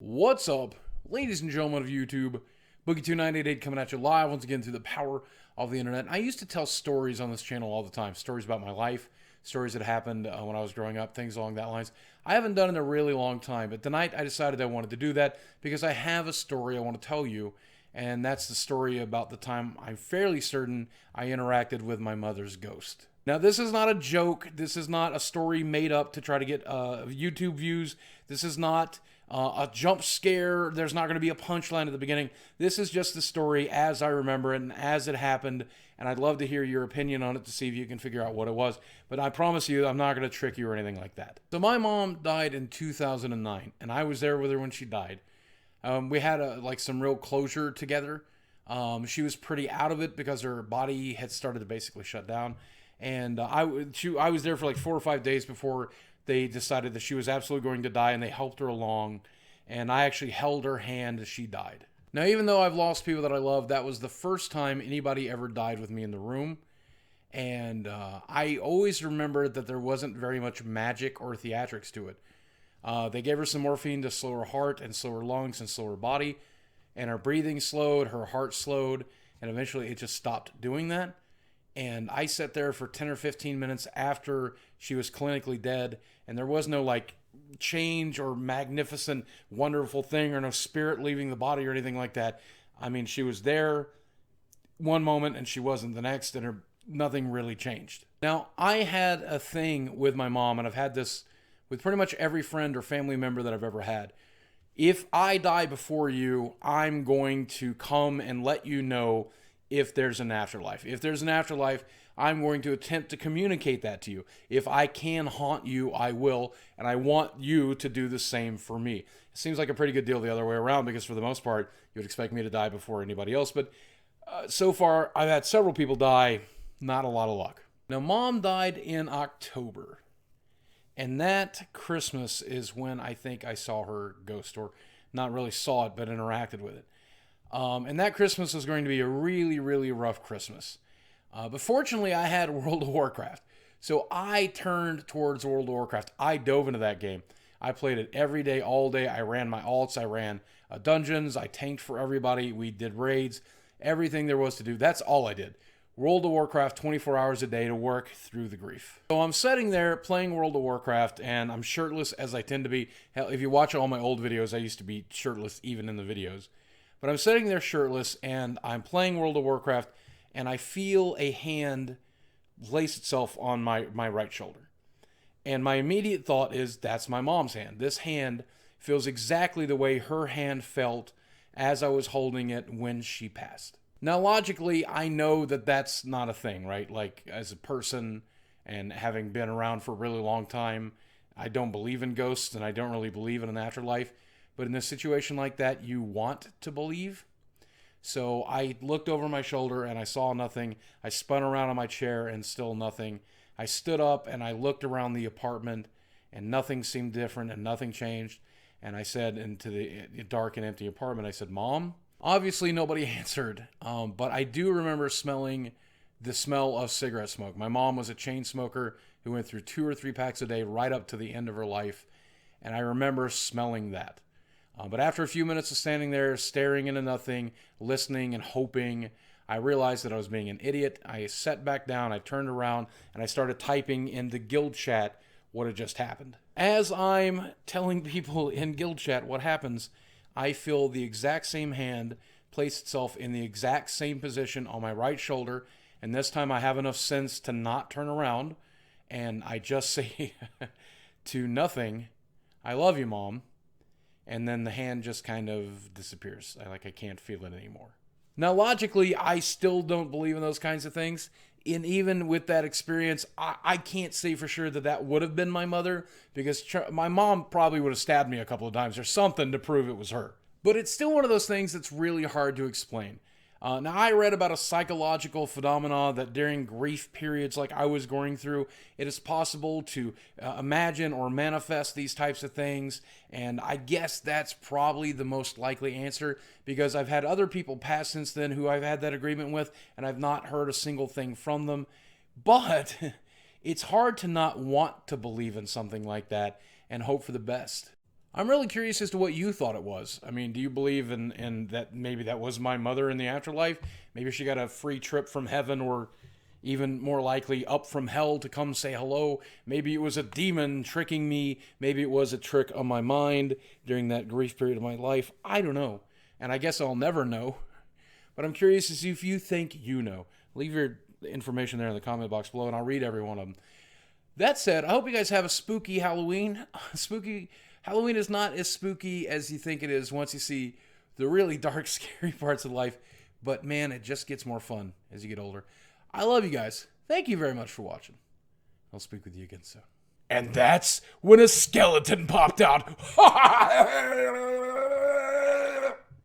What's up, ladies and gentlemen of YouTube? Boogie2988 coming at you live once again through the power of the internet. I used to tell stories on this channel all the time, stories about my life, stories that happened when I was growing up, things along that lines. I haven't done it in a really long time, but tonight I decided I wanted to do that because I have a story I want to tell you, and that's the story about the time I'm fairly certain I interacted with my mother's ghost. Now, this is not a joke. This is not a story made up to try to get YouTube views. This is not a jump scare. There's not going to be a punchline at the beginning. This is just the story as I remember it and as it happened, and I'd love to hear your opinion on it to see if you can figure out what it was. But I promise you, I'm not going to trick you or anything like that. So my mom died in 2009, and I was there with her when she died. We had some real closure together. She was pretty out of it because her body had started to basically shut down. And I was there for like 4 or 5 days before they decided that she was absolutely going to die, and they helped her along. And I actually held her hand as she died. Now, even though I've lost people that I love, that was the first time anybody ever died with me in the room. And I always remember that there wasn't very much magic or theatrics to it. They gave her some morphine to slow her heart and slow her lungs and slow her body. And her breathing slowed, her heart slowed, and eventually it just stopped doing that. And I sat there for 10 or 15 minutes after she was clinically dead, and there was no like change or magnificent, wonderful thing or no spirit leaving the body or anything like that. I mean, she was there one moment and she wasn't the next, and nothing really changed. Now, I had a thing with my mom, and I've had this with pretty much every friend or family member that I've ever had. If I die before you, I'm going to come and let you know if there's an afterlife. If there's an afterlife, I'm going to attempt to communicate that to you. If I can haunt you, I will, and I want you to do the same for me. It seems like a pretty good deal the other way around, because for the most part, you would expect me to die before anybody else, but so far, I've had several people die, not a lot of luck. Now, Mom died in October, and that Christmas is when I think I saw her ghost, or not really saw it, but interacted with it. And that Christmas was going to be a really, really rough Christmas. But fortunately, I had World of Warcraft. So I turned towards World of Warcraft. I dove into that game. I played it every day, all day. I ran my alts. I ran dungeons. I tanked for everybody. We did raids. Everything there was to do. That's all I did. World of Warcraft 24 hours a day to work through the grief. So I'm sitting there playing World of Warcraft, and I'm shirtless as I tend to be. Hell, if you watch all my old videos, I used to be shirtless even in the videos. But I'm sitting there shirtless, and I'm playing World of Warcraft, and I feel a hand place itself on my right shoulder. And my immediate thought is, that's my mom's hand. This hand feels exactly the way her hand felt as I was holding it when she passed. Now, logically, I know that that's not a thing, right? Like, as a person and having been around for a really long time, I don't believe in ghosts, and I don't really believe in an afterlife. But in a situation like that, you want to believe. So I looked over my shoulder and I saw nothing. I spun around on my chair and still nothing. I stood up and I looked around the apartment, and nothing seemed different and nothing changed. And I said, into the dark and empty apartment, I said, "Mom?" Obviously, nobody answered. But I do remember smelling the smell of cigarette smoke. My mom was a chain smoker who went through 2 or 3 packs a day right up to the end of her life. And I remember smelling that. But after a few minutes of standing there, staring into nothing, listening and hoping, I realized that I was being an idiot. I sat back down, I turned around, and I started typing in the guild chat what had just happened. As I'm telling people in guild chat what happens, I feel the exact same hand place itself in the exact same position on my right shoulder, and this time I have enough sense to not turn around, and I just say to nothing, "I love you, Mom." And then the hand just kind of disappears. I can't feel it anymore. Now, logically, I still don't believe in those kinds of things. And even with that experience, I can't say for sure that that would have been my mother, because my mom probably would have stabbed me a couple of times or something to prove it was her. But it's still one of those things that's really hard to explain. Now, I read about a psychological phenomena that during grief periods like I was going through, it is possible to imagine or manifest these types of things. And I guess that's probably the most likely answer, because I've had other people pass since then who I've had that agreement with, and I've not heard a single thing from them. But it's hard to not want to believe in something like that and hope for the best. I'm really curious as to what you thought it was. I mean, do you believe in that maybe that was my mother in the afterlife? Maybe she got a free trip from heaven, or even more likely up from hell to come say hello. Maybe it was a demon tricking me. Maybe it was a trick on my mind during that grief period of my life. I don't know. And I guess I'll never know. But I'm curious to see if you think you know. Leave your information there in the comment box below, and I'll read every one of them. That said, I hope you guys have a spooky Halloween. Spooky Halloween is not as spooky as you think it is once you see the really dark, scary parts of life. But man, it just gets more fun as you get older. I love you guys. Thank you very much for watching. I'll speak with you again soon. And that's when a skeleton popped out.